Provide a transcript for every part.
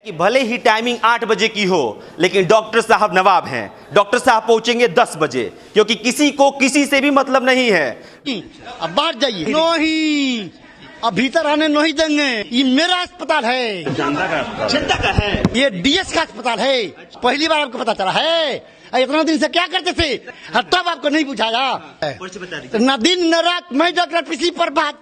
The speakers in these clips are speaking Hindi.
कि भले ही टाइमिंग 8 बजे की हो, लेकिन डॉक्टर साहब नवाब हैं। डॉक्टर साहब पहुंचेंगे 10 बजे, क्योंकि किसी को किसी से भी मतलब नहीं है। अब बाहर जाइए, नहीं अब भीतर आने नहीं देंगे। ये मेरा अस्पताल है, जनता का है। ये डीएस का अस्पताल है। पहली बार आपको पता चला है? इतना दिन से क्या करते थे? तब आपको नहीं बुझाया। न दिन न रात मैं डॉक्टर किसी पर बात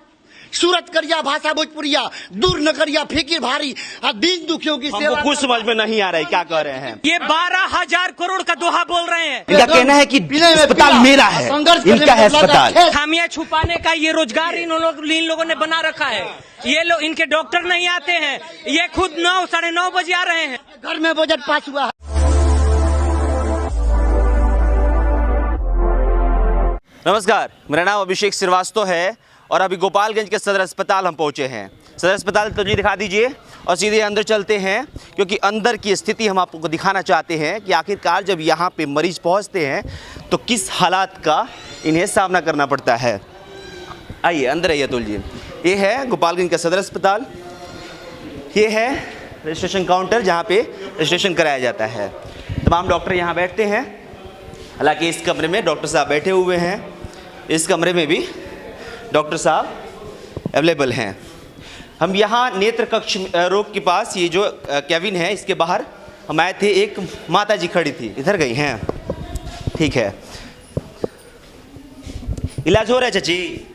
सूरत करिया भाषा भोजपुरिया दूर न करिया फिकिर भारी दीन दुखियों की सेवा। कुछ समझ में नहीं आ रहा है क्या कह रहे हैं। ये 12,000 करोड़ का दोहा बोल रहे हैं। इनका कहना है कि अस्पताल मेरा है, इनका है अस्पताल। खामियां छुपाने का ये रोजगार इन लोगों ने बना रखा है। ये लोग, इनके डॉक्टर नहीं आते हैं, ये खुद 9 साढ़े 9 बजे आ रहे हैं। घर में बजट पास हुआ है। नमस्कार, मेरा नाम अभिषेक श्रीवास्तव है और अभी गोपालगंज के सदर अस्पताल हम पहुंचे हैं। सदर अस्पताल तो जी दिखा दीजिए और सीधे अंदर चलते हैं, क्योंकि अंदर की स्थिति हम आपको दिखाना चाहते हैं कि आखिरकार जब यहाँ पे मरीज पहुँचते हैं तो किस हालात का इन्हें सामना करना पड़ता है। आइए अंदर आइए अतुल जी। ये है गोपालगंज का सदर अस्पताल। ये है रजिस्ट्रेशन काउंटर जहाँ पे रजिस्ट्रेशन कराया जाता है। तमाम डॉक्टर यहाँ बैठते हैं। हालांकि इस कमरे में डॉक्टर साहब बैठे हुए हैं, इस कमरे में भी डॉक्टर साहब अवेलेबल हैं। हम यहाँ नेत्र कक्ष रोग के पास, ये जो कैबिन है इसके बाहर हम आए थे। एक माता जी खड़ी थी, इधर गई हैं। ठीक है, इलाज हो रहा है चाची?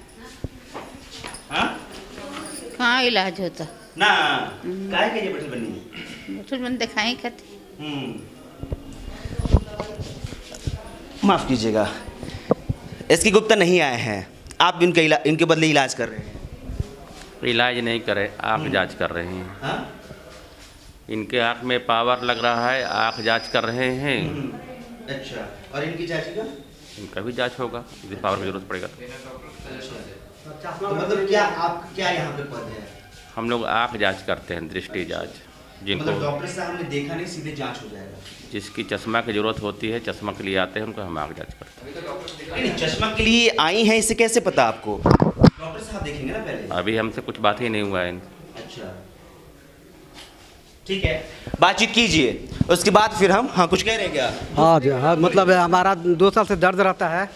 हाँ कहाँ इलाज होता ना, काहे के ये बैठल बनी? बैठल बन दिखाई खाती। माफ कीजिएगा, एसके गुप्ता नहीं आए हैं, आप इनके बदले इलाज कर रहे हैं? इलाज नहीं करे, आँख जांच कर रहे हैं। हाँ? इनके आँख में पावर लग रहा है, आँख जांच कर रहे हैं। अच्छा, और इनकी चाची का? इनका भी जांच होगा, यदि पावर की जरूरत पड़ेगा तो मतलब क्या आप क्या यहाँ पे पद है? हम लोग आँख जांच करते हैं, दृष्टि जांच। जिनको मतलब डॉक्टर साहब ने देखा नहीं, सीधे जांच हो जाएगा। जिसकी चश्मा की जरूरत होती है, चश्मा के लिए आते हैं, उनको हम आँख जांच करते हैं। नहीं, चश्मा के लिए आई हैं, इससे कैसे पता आपको? डॉक्टर साहब देखेंगे ना पहले। अभी हमसे कुछ बात ही नहीं हुआ है। अच्छा, ठीक है, बातचीत कीजिए, उसके बाद फिर हम कुछ कह रहे हैं क्या? हाँ जी, हाँ मतलब हमारा 2 साल से दर्द रहता है।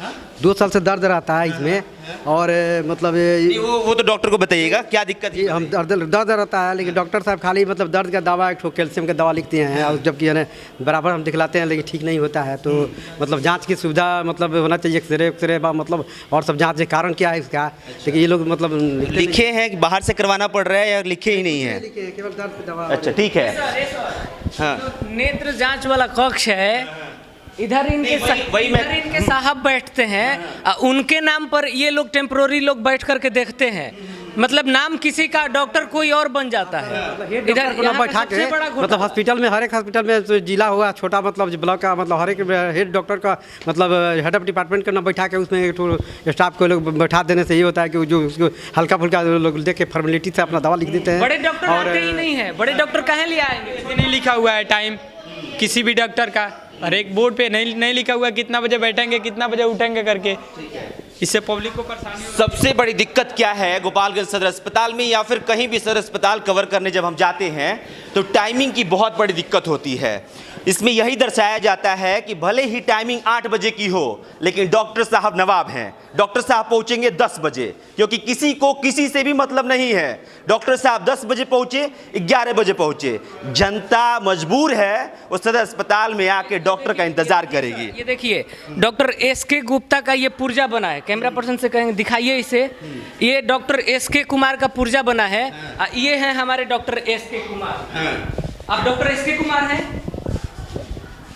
2 साल से दर्द रहता है इसमें। और मतलब वो तो डॉक्टर को बताइएगा क्या दिक्कत है। हम दर्द रहता है, लेकिन डॉक्टर साहब खाली मतलब दर्द का दवा, एक कैल्शियम का दवा लिखते हैं, और जबकि बराबर हम दिखलाते हैं लेकिन ठीक नहीं होता है। तो मतलब जांच की सुविधा मतलब होना चाहिए, एक्सरे मतलब और सब जांच के कारण क्या है इसका। लेकिन ये लोग मतलब लिखे हैं कि बाहर से करवाना पड़ रहा है या लिखे ही नहीं है? केवल दर्द की दवा। अच्छा ठीक है। हाँ, नेत्र जांच वाला कक्ष है, इधर इनके साहब बैठते हैं। उनके नाम पर ये लोग टेम्पोररी लोग बैठ करके देखते हैं। मतलब नाम किसी का, डॉक्टर कोई और बन जाता है। इधर को बैठा के मतलब हॉस्पिटल में, हर एक हॉस्पिटल में तो जिला हुआ छोटा मतलब ब्लॉक का मतलब हर एक हेड डॉक्टर का मतलब हेड ऑफ डिपार्टमेंट का ना बैठा के उसमें एक स्टाफ को लोग बैठा देने से ये होता है कि जो उसको हल्का फुल्का लोग देख के फॉर्मेलिटी से अपना दवा लिख देते हैं। बड़े डॉक्टर आते ही नहीं है। बड़े डॉक्टर कहाँ ले आएंगे? नहीं लिखा हुआ है टाइम किसी भी डॉक्टर का, और एक बोर्ड पे नहीं लिखा हुआ है कितना बजे बैठेंगे कितना बजे उठेंगे करके। इससे पब्लिक को परेशानी। सबसे बड़ी दिक्कत क्या है गोपालगंज सदर अस्पताल में या फिर कहीं भी सदर अस्पताल कवर करने जब हम जाते हैं तो टाइमिंग की बहुत बड़ी दिक्कत होती है। इसमें यही दर्शाया जाता है कि भले ही टाइमिंग 8 बजे की हो, लेकिन डॉक्टर साहब नवाब हैं। डॉक्टर साहब पहुंचेंगे 10 बजे, क्योंकि किसी को किसी से भी मतलब नहीं है। डॉक्टर साहब 10 बजे पहुंचे, 11 बजे पहुंचे। जनता मजबूर है, वो सदर अस्पताल में आके डॉक्टर का इंतजार करेगी। ये देखिए, डॉक्टर एसके गुप्ता का ये पुर्जा बना है। कैमरा पर्सन से कहेंगे दिखाइए इसे। ये डॉक्टर एसके कुमार का पुर्जा बना है। ये है हमारे डॉक्टर एसके कुमार। आप डॉक्टर एसके कुमार हैं?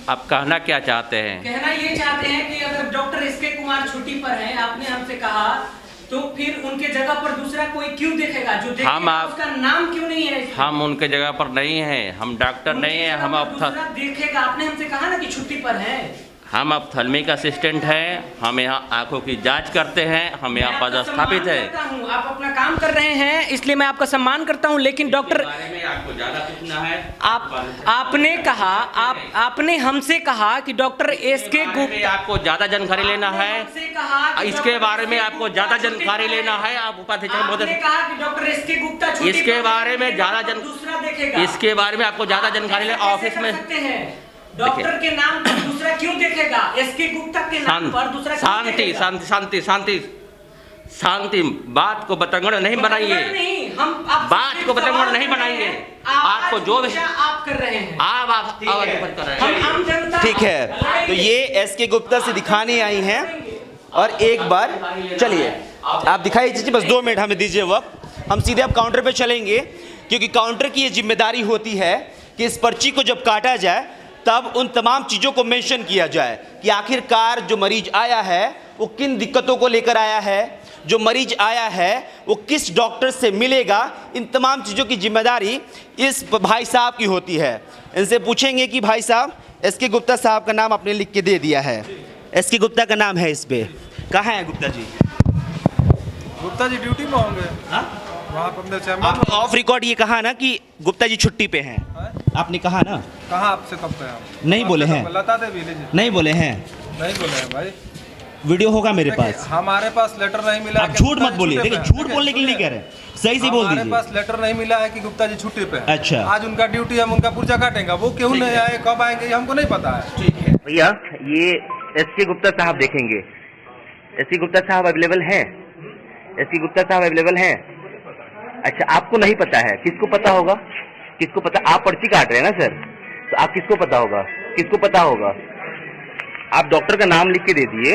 आप कहना क्या चाहते हैं? कहना ये चाहते हैं कि अगर डॉक्टर एसके कुमार छुट्टी पर हैं, आपने हमसे कहा, तो फिर उनके जगह पर दूसरा कोई क्यों देखेगा? जो देखेगा उसका नाम क्यों नहीं है? हम उनके जगह पर नहीं हैं, हम डॉक्टर नहीं हैं, हम दूसरा देखेगा। आपने हमसे कहा ना कि छुट्टी पर है। हम ऑप्थेल्मिक असिस्टेंट हैं, हम यहाँ आंखों की जांच करते हैं, हम यहाँ पदस्थापित है। आप अपना काम कर रहे हैं इसलिए मैं आपका सम्मान करता हूं, लेकिन डॉक्टर बारे में आपको ज़्यादा पूछना है। आपने कहा आपने हमसे कहा कि डॉक्टर एसके गुप्ता, आपको ज़्यादा जानकारी लेना है, इसके बारे में आपको ज़्यादा जानकारी लेना है। आप उपाध्यक्ष महोदय, कहा कि डॉक्टर एसके गुप्ता इसके बारे में ज़्यादा दूसरा देखेगा, इसके बारे में आपको ज़्यादा जानकारी ले ऑफिस में। डॉक्टर के नाम पर दूसरा क्यों देखेगा? एसके गुप्ता के नाम पर दूसरा क्यों शांति देखेगा? शांति शांति शांति शांति, बात को बतंगड़ नहीं बनाइए, बात को बतंगड़ नहीं बनाइए। आपको जो भी आप कर रहे हैं आप आवाज ऊपर कर रहे हैं। हम जनता, ठीक है, तो ये एसके गुप्ता से दिखाने आई हैं और एक बार चलिए आप दिखाई दीजिए, बस 2 मिनट हमें दीजिए वक्त। हम सीधे अब काउंटर पे चलेंगे, क्योंकि काउंटर की ये जिम्मेदारी होती है कि इस पर्ची को जब काटा जाए तब उन तमाम चीज़ों को मेंशन किया जाए कि आखिरकार जो मरीज आया है वो किन दिक्कतों को लेकर आया है, जो मरीज आया है वो किस डॉक्टर से मिलेगा। इन तमाम चीज़ों की जिम्मेदारी इस भाई साहब की होती है। इनसे पूछेंगे कि भाई साहब, एसके गुप्ता साहब का नाम आपने लिख के दे दिया है, एसके गुप्ता का नाम है इस पे, कहाँ है गुप्ता जी? गुप्ता जी ड्यूटी में होंगे। वहाँ पर अपने चैम्बर आप ऑफ रिकॉर्ड ये कहा ना कि गुप्ता जी छुट्टी पे हैं, आपने कहा ना? कहाँ आपसे कब पे आप? नहीं बोले हैं, लता देवी लीजिए। नहीं बोले हैं, नहीं बोले हैं भाई, वीडियो होगा मेरे पास। हमारे पास लेटर नहीं मिला। आप झूठ मत बोलिए, देखिए झूठ बोलने के लिए कह रहे हैं, सही से बोल दीजिए। हमारे पास लेटर नहीं मिला है कि गुप्ता जी छुट्टी पे हैं। अच्छा, आज उनका ड्यूटी, हम उनका पुर्जा काटेंगे, वो क्यों नहीं आए, कब आएंगे, ये हमको नहीं पता है। ठीक है भैया, ये एसके गुप्ता साहब देखेंगे। एसके गुप्ता साहब अवेलेबल हैं? एसके गुप्ता साहब अवेलेबल हैं? अच्छा, आपको नहीं पता है, किसको पता होगा? किसको पता? आप पर्ची काट रहे हैं ना सर, तो आप किसको पता होगा? किसको पता होगा? आप डॉक्टर का नाम लिख के दे दिए।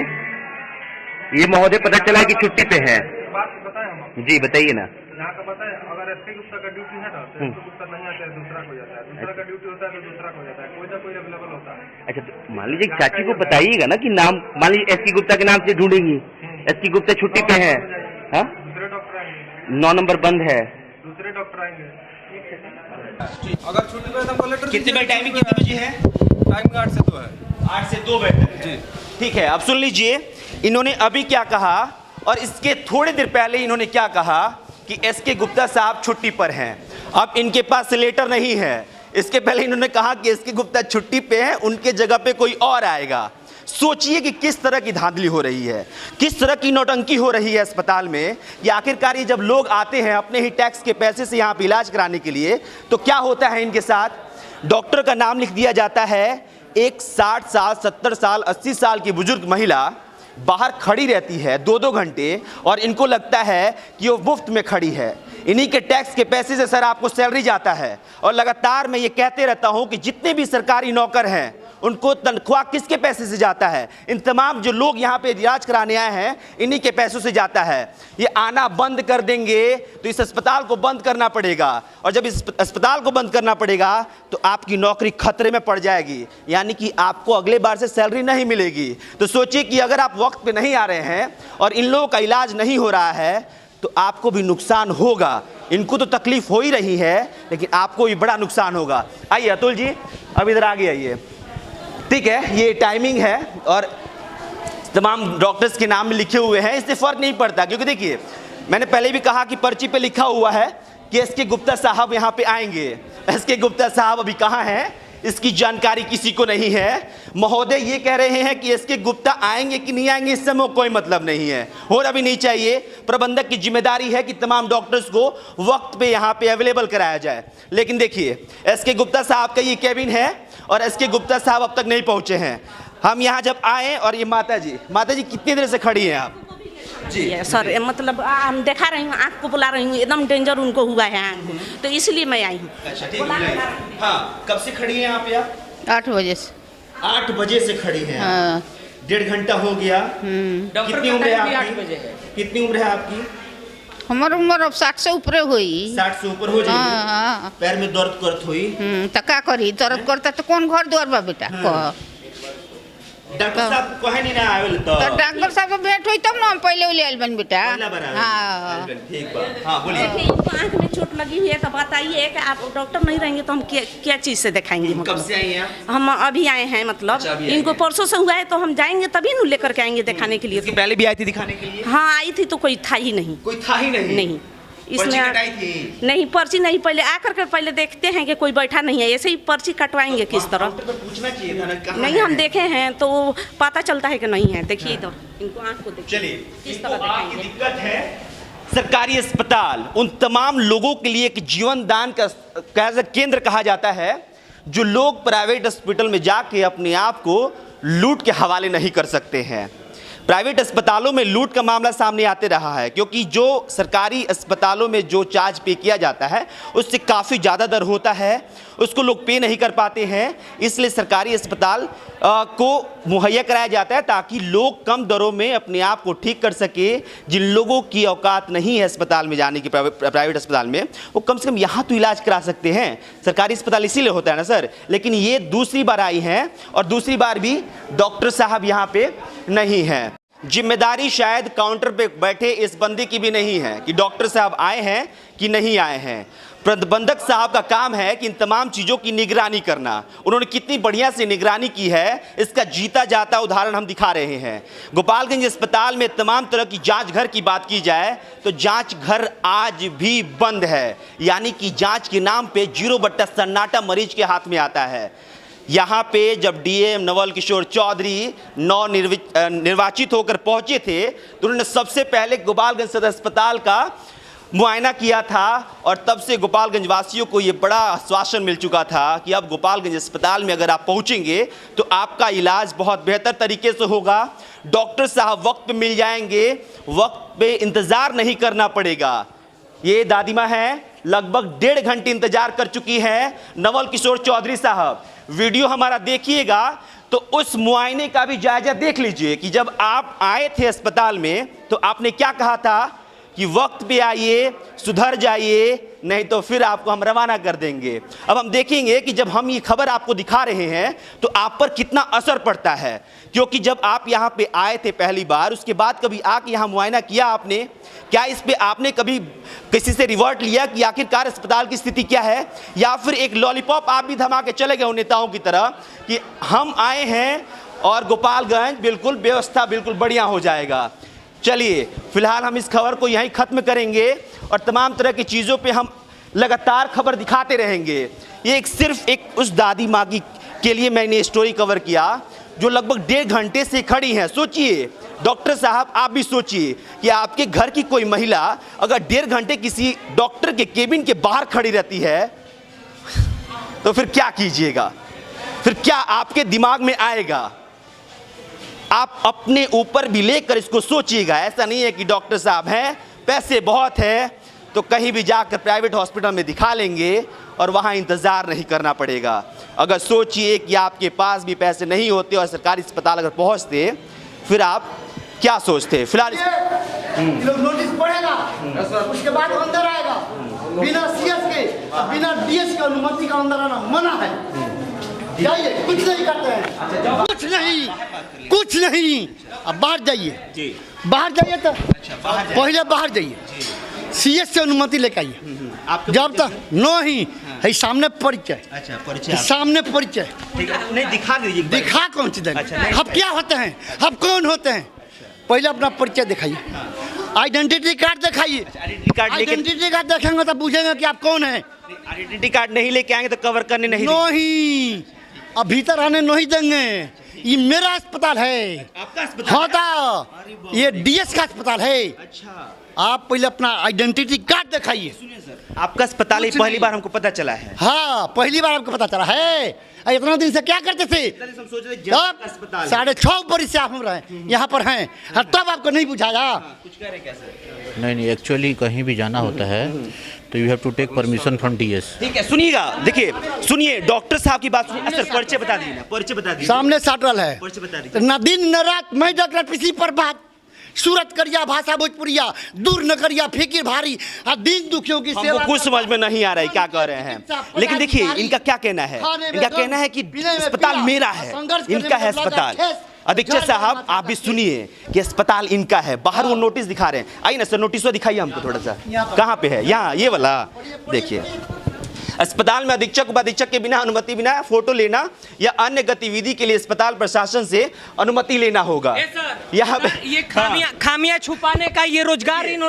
ये महोदय पता चला कि छुट्टी पे हैं। बात बताएं हम। जी बताइए ना। यहाँ का बताएं, अगर एसके गुप्ता का ड्यूटी है ना तो एसके गुप्ता नहीं आता है, दूसरा को जाता है, दूसरा का ड्यूटी होता है तो दूसरा को जाता है, कोई ना कोई अवेलेबल होता है। अच्छा, तो मान लीजिए चाची को बताइएगा ना कि नाम, मान लीजिए एसके गुप्ता के नाम से ढूंढेंगी, एसके गुप्ता छुट्टी पे है, हाँ? दूसरे डॉक्टर आएंगे, 9 नंबर बंद है। दूसरे डॉक्टर आएंगे। अगर छुट्टी पे हमको लेटर कितने बजे टाइमिंग कितने बजे है? टाइमिंग 8 से 2 है। 8 से 2 बजे जी ठीक है। अब सुन लीजिए इन्होंने अभी क्या कहा और इसके थोड़ी देर पहले इन्होंने क्या कहा कि एसके गुप्ता साहब छुट्टी पर हैं। अब इनके पास लेटर नहीं है। इसके पहले इन्होंने कहा कि एसके गुप्ता छुट्टी पे हैं, उनके जगह पे कोई और आएगा। सोचिए कि किस तरह की धांधली हो रही है, किस तरह की नौटंकी हो रही है अस्पताल में कि आखिरकार ये जब लोग आते हैं अपने ही टैक्स के पैसे से यहाँ पे इलाज कराने के लिए, तो क्या होता है इनके साथ? डॉक्टर का नाम लिख दिया जाता है। एक 60 साल 70 साल 80 साल की बुजुर्ग महिला बाहर खड़ी रहती है 2-2 घंटे और इनको लगता है कि वो मुफ्त में खड़ी है। इन्हीं के टैक्स के पैसे से सर आपको सैलरी जाता है। और लगातार मैं ये कहते रहता हूँ कि जितने भी सरकारी नौकर हैं उनको तनख्वाह किसके पैसे से जाता है? इन तमाम जो लोग यहाँ पे इलाज कराने आए हैं इन्हीं के पैसों से जाता है। ये आना बंद कर देंगे तो इस अस्पताल को बंद करना पड़ेगा, और जब इस अस्पताल को बंद करना पड़ेगा तो आपकी नौकरी खतरे में पड़ जाएगी, यानी कि आपको अगले बार से सैलरी नहीं मिलेगी। तो सोचिए कि अगर आप वक्त पे नहीं आ रहे हैं और इन लोगों का इलाज नहीं हो रहा है तो आपको भी नुकसान होगा। इनको तो तकलीफ हो ही रही है लेकिन आपको भी बड़ा नुकसान होगा। आइए अतुल जी, अब इधर आगे आइए। ठीक है, ये टाइमिंग है और तमाम डॉक्टर्स के नाम लिखे हुए हैं, इससे फ़र्क नहीं पड़ता। क्योंकि देखिए मैंने पहले भी कहा कि पर्ची पे लिखा हुआ है कि एसके गुप्ता साहब यहाँ पे आएंगे। एसके गुप्ता साहब अभी कहाँ हैं इसकी जानकारी किसी को नहीं है। महोदय ये कह रहे हैं कि एसके गुप्ता आएंगे कि नहीं आएंगे इससे हमें कोई मतलब नहीं है, और अभी नहीं चाहिए। प्रबंधक की जिम्मेदारी है कि तमाम डॉक्टर्स को वक्त पे यहाँ पे अवेलेबल कराया जाए। लेकिन देखिए एसके गुप्ता साहब का ये कैबिन है और एसके गुप्ता साहब अब तक नहीं पहुँचे हैं। हम यहाँ जब आए और ये माता जी कितनी देर से खड़ी हैं आप? जी सर, मतलब हम देखा रही हूँ, आँख को बुला रही हूँ, एकदम डेंजर उनको हुआ है आँख, तो इसलिए मैं आई हूँ। अच्छा ठीक है। हाँ, कब से खड़ी हैं आप यहाँ? 8 बजे से। 8 बजे से खड़ी हैं। हाँ। 1.5 घंटा हो गया। कितनी उम्र है आपकी? कितनी उम्र है आपकी? हमारी उम्र अब 60 से ऊपर हुई। 60 से ऊपर हो जाएगी। हाँ। पैर में दर्द करत हुई। तो क्या करी, दर्द करता तो कौन घर द्वार बा बेटा? डॉक्टर साहब कहे नहीं ना आवे तो डॉक्टर साहब से भेंट हुई तब ना हम पहले ले आइल बन बेटा। पहला बार आवे। हाँ ठीक बा। हाँ बोलिए। देखिए, इनको आँख में चोट लगी हुई है तो बताइए कि आप डॉक्टर नहीं रहेंगे तो हम क्या चीज़ से दिखाएंगे? कब से आई हैं? हम अभी आए हैं, मतलब अच्छा, अभी आए इनको हैं। परसों से हुआ है तो हम जाएंगे तभी न लेकर के आएंगे दिखाने के लिए। इसके पहले भी आई थी दिखाने के लिए? हाँ आई थी तो कोई था ही नहीं। कोई था ही नहीं। नहीं पर्ची कटाई थी? नहीं पर्ची नहीं, पहले आकर के पहले देखते हैं कि कोई बैठा नहीं है, ऐसे ही पर्ची कटवाएंगे किस तरह? डॉक्टर को पूछना चाहिए था ना कहाँ नहीं है? हम देखे हैं तो पता चलता है कि नहीं है। देखिए इधर इनको आँख को देखिए चलिए, किस इनको तरह आँख की दिखाएंगे। दिक्कत है। सरकारी अस्पताल उन तमाम लोगों के लिए एक जीवन दान का केंद्र कहा जाता है जो लोग प्राइवेट हॉस्पिटल में जाके अपने आप को लूट के हवाले नहीं कर सकते हैं। प्राइवेट अस्पतालों में लूट का मामला सामने आते रहा है क्योंकि जो सरकारी अस्पतालों में जो चार्ज पे किया जाता है उससे काफ़ी ज़्यादा दर होता है, उसको लोग पे नहीं कर पाते हैं। इसलिए सरकारी अस्पताल को मुहैया कराया जाता है ताकि लोग कम दरों में अपने आप को ठीक कर सके। जिन लोगों की औकात नहीं है अस्पताल में जाने की, प्राइवेट अस्पताल में, वो कम से कम यहाँ तो इलाज करा सकते हैं। सरकारी अस्पताल इसीलिए होता है ना सर। लेकिन ये दूसरी बार आई हैं और दूसरी बार भी डॉक्टर साहब यहाँ पे नहीं हैं। जिम्मेदारी शायद काउंटर पे बैठे इस बंदी की भी नहीं है कि डॉक्टर साहब आए हैं कि नहीं आए हैं। प्रबंधक साहब का काम है कि इन तमाम चीज़ों की निगरानी करना। उन्होंने कितनी बढ़िया से निगरानी की है इसका जीता जाता उदाहरण हम दिखा रहे हैं। गोपालगंज अस्पताल में तमाम तरह की जांच घर की बात की जाए तो जांच घर आज भी बंद है, यानी कि जांच के नाम पे 0 सन्नाटा मरीज के हाथ में आता है। यहाँ पे जब डीएम नवल किशोर चौधरी निर्वाचित होकर पहुँचे थे तो उन्होंने सबसे पहले गोपालगंज सदर अस्पताल का मुआयना किया था और तब से गोपालगंज वासियों को ये बड़ा आश्वासन मिल चुका था कि अब गोपालगंज अस्पताल में अगर आप पहुँचेंगे तो आपका इलाज बहुत बेहतर तरीके से होगा। डॉक्टर साहब वक्त पे मिल जाएंगे, वक्त पे इंतज़ार नहीं करना पड़ेगा। ये दादी माँ है, लगभग 1.5 घंटे इंतजार कर चुकी है नवल किशोर चौधरी साहब। वीडियो हमारा देखिएगा तो उस मुआयने का भी जायजा देख लीजिए कि जब आप आए थे अस्पताल में तो आपने क्या कहा था कि वक्त पे आइए, सुधर जाइए, नहीं तो फिर आपको हम रवाना कर देंगे। अब हम देखेंगे कि जब हम ये खबर आपको दिखा रहे हैं तो आप पर कितना असर पड़ता है, क्योंकि जब आप यहाँ पे आए थे पहली बार, उसके बाद कभी आके यहाँ मुआयना किया आपने? क्या इस पे आपने कभी किसी से रिवर्ट लिया कि आखिरकार अस्पताल की स्थिति क्या है? या फिर एक लॉलीपॉप आप भी थमा के चले गए उन नेताओं की तरह कि हम आए हैं और गोपालगंज बिल्कुल व्यवस्था बिल्कुल बढ़िया हो जाएगा? चलिए फिलहाल हम इस खबर को यहीं ख़त्म करेंगे और तमाम तरह की चीज़ों पे हम लगातार खबर दिखाते रहेंगे। ये सिर्फ एक उस दादी माँ के लिए मैंने स्टोरी कवर किया जो लगभग 1.5 घंटे से खड़ी हैं। सोचिए डॉक्टर साहब, आप भी सोचिए कि आपके घर की कोई महिला अगर 1.5 घंटे किसी डॉक्टर के केबिन के बाहर खड़ी रहती है तो फिर क्या कीजिएगा? फिर क्या आपके दिमाग में आएगा? आप अपने ऊपर भी लेकर इसको सोचिएगा। ऐसा नहीं है कि डॉक्टर साहब हैं, पैसे बहुत है तो कहीं भी जाकर प्राइवेट हॉस्पिटल में दिखा लेंगे और वहाँ इंतज़ार नहीं करना पड़ेगा। अगर सोचिए कि आपके पास भी पैसे नहीं होते और सरकारी अस्पताल अगर पहुँचते, फिर आप क्या सोचते? फिलहाल लोग नोटिस पढ़ेगा, उसके बाद अंदर आएगा। बिना सीएस के, बिना डीएस के अनुमति का अंदर आना मना है। जाइए, कुछ नहीं करते हैं, कुछ नहीं। अब बाहर जाइए, बाहर जाइए तो पहले बाहर जाइए, सीएस से अनुमति लेकर आइए। जब तक नहीं है सामने परिचय। अच्छा, परिचय सामने परिचय नहीं दिखा दीजिए। दिखा कौन सी देंगे? आप क्या होते हैं, आप कौन होते हैं? पहले अपना परिचय दिखाइए, आइडेंटिटी कार्ड दिखाइए। आइडेंटिटी कार्ड देखेंगे तो पूछेंगे कि आप कौन हैं। आइडेंटिटी कार्ड नहीं लेके आएंगे तो कवर करने नहीं, अब भीतर आने नहीं देंगे। ये मेरा अस्पताल है। आपका अस्पताल? हाँ था, ये डीएस का अस्पताल है। अच्छा, आप पहले अपना आइडेंटिटी कार्ड दिखाइए। सुनिए सर, आपका अस्पताल पहली बार हमको पता चला है। हाँ, पहली बार आपको पता चला है। इतना दिन से क्या करते थे? 6.5 बरस से आप हम रहे यहाँ पर हैं, तब आपको नहीं बुझाया। कुछ कह रहे क्या सर? नहीं, एक्चुअली कहीं भी जाना होता है तो you have to take permission from DS. ठीक है, सुनिएगा, देखिए सुनिए डॉक्टर साहब की बात सुनिए। सर परिचय बता दीजिए ना, परिचय बता दीजिए। सामने साटल है, परिचय बता दीजिए। न दिन न रात मैं डॉक्टर पीसी पर बात, सूरत करिया भाषा भोजपुरिया, दूर न करिया फिकिर भारी, दिन दुखियों की सेवा। हमको कुछ समझ में नहीं आ रहा है क्या कह रहे हैं, लेकिन देखिए इनका क्या कहना है। इनका कहना है कि अस्पताल मेरा है, इनका है अस्पताल। अधीक्षक साहब आप भी सुनिए कि अस्पताल इनका है, बाहर वो नोटिस दिखा रहे हैं। आइए ना सर, नोटिस दिखाइए हमको थोड़ा सा, कहाँ पे है? यहाँ ये वाला देखिए, अस्पताल में अधीक्षक उपाधीक्षक के बिना अनुमति बिना फोटो लेना या अन्य गतिविधि के लिए अस्पताल प्रशासन से अनुमति लेना होगा। यहाँ पे ये खामियां छुपाने का ये रोजगार इन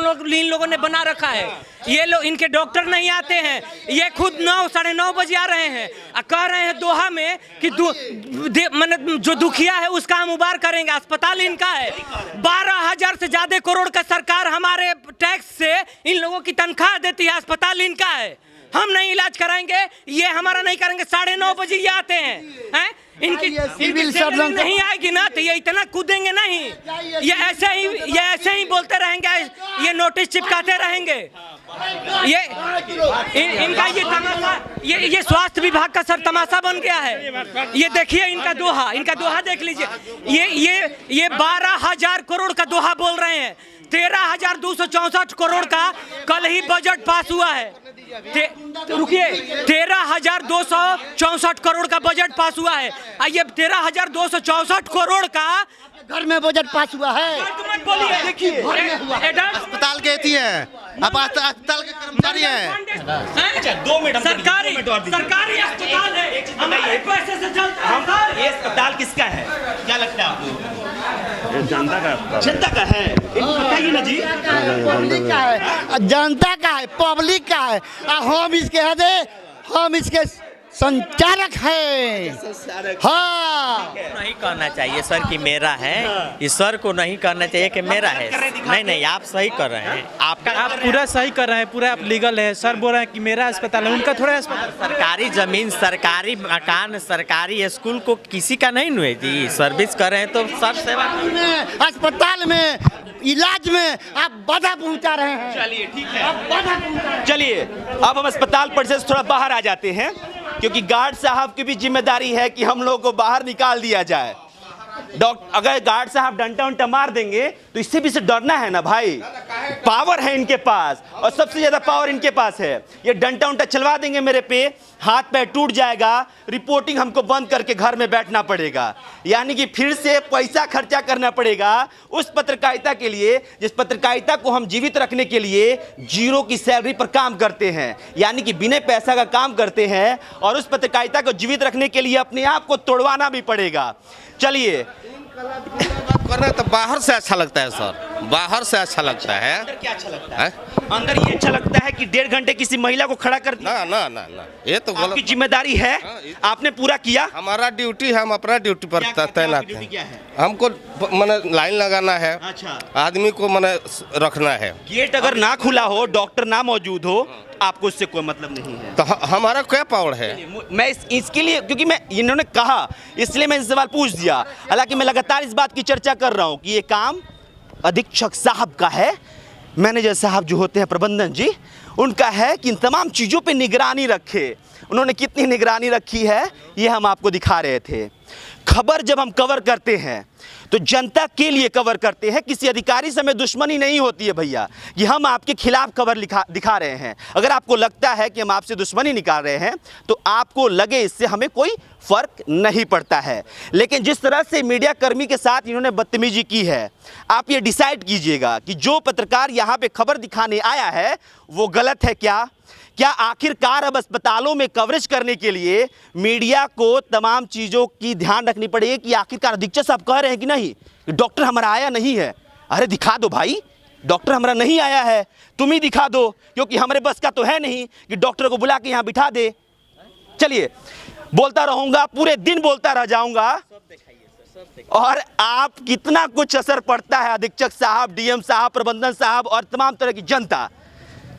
लोगों ने बना रखा है। ये लोग, इनके डॉक्टर नहीं आते हैं, ये खुद 9 साढ़े 9 बजे आ रहे हैं, कह रहे हैं दोहा में कि मतलब जो दुखिया है उसका हम उबार करेंगे। अस्पताल इनका है, 12,000 से ज्यादा करोड़ का सरकार हमारे टैक्स से इन लोगों की तनख्वाह देती है। अस्पताल इनका है, हम नहीं इलाज कराएंगे, ये हमारा नहीं करेंगे। 9:30 बजे ये आते हैं, इनकी सैलरी नहीं आएगी ना तो ये इतना कूदेंगे नहीं, ये ऐसे ही बोलते रहेंगे, ये नोटिस चिपकाते रहेंगे। ये इनका ये तमाशा, ये स्वास्थ्य विभाग का सर तमाशा बन गया है। ये देखिए इनका दोहा देख लीजिए। ये 12,000 करोड़ का दोहा बोल रहे हैं। 13,264 करोड़ का कल ही बजट पास हुआ है। रुकिए, 13,264 करोड़ का बजट पास हुआ है। ये 13,264 करोड़ का घर में बजट पास हुआ है। देखिए अस्पताल के थी है, अब अस्पताल के कर्मचारी हैं। 2 मिनट सरकारी अस्पताल है, हमारे पैसे से चलता है। ये अस्पताल किसका है, क्या लगता है आपको? जनता का अस्पताल, जनता का है, बताइए ना जी। पब्लिक का है, जनता का है, पब्लिक का है। हम इसके हम इसके संचालक है। हाँ, नहीं कहना चाहिए सर कि मेरा है, इस सर को नहीं कहना चाहिए कि मेरा है। नहीं, आप सही कर रहे हैं, आप पूरा सही कर रहे हैं, पूरा आप लीगल है। सर बोल रहे हैं कि मेरा अस्पताल है, उनका थोड़ा अस्पताल। सरकारी जमीन, सरकारी मकान, सरकारी स्कूल को किसी का नहीं हुए जी, सर्विस कर रहे हैं तो सर सेवा में, अस्पताल में, इलाज में आप बाधा पहुंचा रहे हैं। चलिए ठीक है, चलिए अब हम अस्पताल परिसर से थोड़ा बाहर आ जाते हैं, क्योंकि गार्ड साहब की भी जिम्मेदारी है कि हम लोगों को बाहर निकाल दिया जाए। अगर गार्ड साहब डंडा उंटा मार देंगे तो इससे भी से डरना है ना भाई, पावर है इनके पास और सबसे ज्यादा पावर इनके पास है। ये डंडा उंटा चलवा देंगे मेरे पे, हाथ पैर टूट जाएगा, रिपोर्टिंग हमको बंद करके घर में बैठना पड़ेगा। यानी कि फिर से पैसा खर्चा करना पड़ेगा उस पत्रकारिता के लिए जिस पत्रकारिता को हम जीवित रखने के लिए 0 की सैलरी पर काम करते हैं, यानी कि बिना पैसा का काम करते हैं। और उस पत्रकारिता को जीवित रखने के लिए अपने आप को तोड़वाना भी पड़ेगा। चलिए कर रहे तो बाहर से अच्छा लगता है सर, बाहर से अच्छा लगता है। अंदर क्या अच्छा लगता है? अंदर ये अच्छा लगता है कि 1.5 घंटे किसी महिला को खड़ा कर दिया। ना, ये तो आपकी जिम्मेदारी है, आपने पूरा किया। हमारा ड्यूटी है, हम अपना ड्यूटी पर तैनात हैं। हमको मैंने लाइन लगाना है, अच्छा, आदमी को मैंने रखना है। गेट अगर ना खुला हो, डॉक्टर ना मौजूद हो, आपको इससे कोई मतलब नहीं है। तो हमारा क्या पावर है? मैं इसके लिए, क्योंकि मैं इन्होंने कहा इसलिए मैं सवाल पूछ दिया। हालांकि मैं लगातार इस बात की चर्चा कर रहा हूं कि ये काम अधीक्षक साहब का है, मैनेजर साहब जो होते हैं प्रबंधन जी, उनका है कि इन तमाम चीज़ों पे निगरानी रखे। उन्होंने कितनी निगरानी रखी है ये हम आपको दिखा रहे थे। खबर जब हम कवर करते हैं तो जनता के लिए कवर करते हैं, किसी अधिकारी से हमें दुश्मनी नहीं होती है भैया कि हम आपके खिलाफ खबर दिखा रहे हैं। अगर आपको लगता है कि हम आपसे दुश्मनी निकाल रहे हैं तो आपको लगे, इससे हमें कोई फर्क नहीं पड़ता है। लेकिन जिस तरह से मीडिया कर्मी के साथ इन्होंने बदतमीजी की है, आप ये डिसाइड कीजिएगा कि जो पत्रकार यहाँ पे खबर दिखाने आया है वो गलत है क्या आखिरकार अब अस्पतालों में कवरेज करने के लिए मीडिया को तमाम चीज़ों की ध्यान रखनी पड़ेगी कि आखिरकार अधीक्षक साहब कह रहे हैं कि नहीं कि डॉक्टर हमारा आया नहीं है। अरे दिखा दो भाई, डॉक्टर हमारा नहीं आया है, तुम ही दिखा दो, क्योंकि हमारे बस का तो है नहीं कि डॉक्टर को बुला के यहाँ बिठा दे। चलिए बोलता रहूँगा, पूरे दिन बोलता रह जाऊँगा, और आप कितना कुछ असर पड़ता है अधीक्षक साहब, डीएम साहब, प्रबंधन साहब और तमाम तरह की जनता,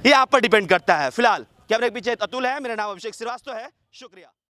ये आप पर डिपेंड करता है। फिलहाल कैमरे के पीछे अतुल है, मेरा नाम अभिषेक श्रीवास्तव है, शुक्रिया।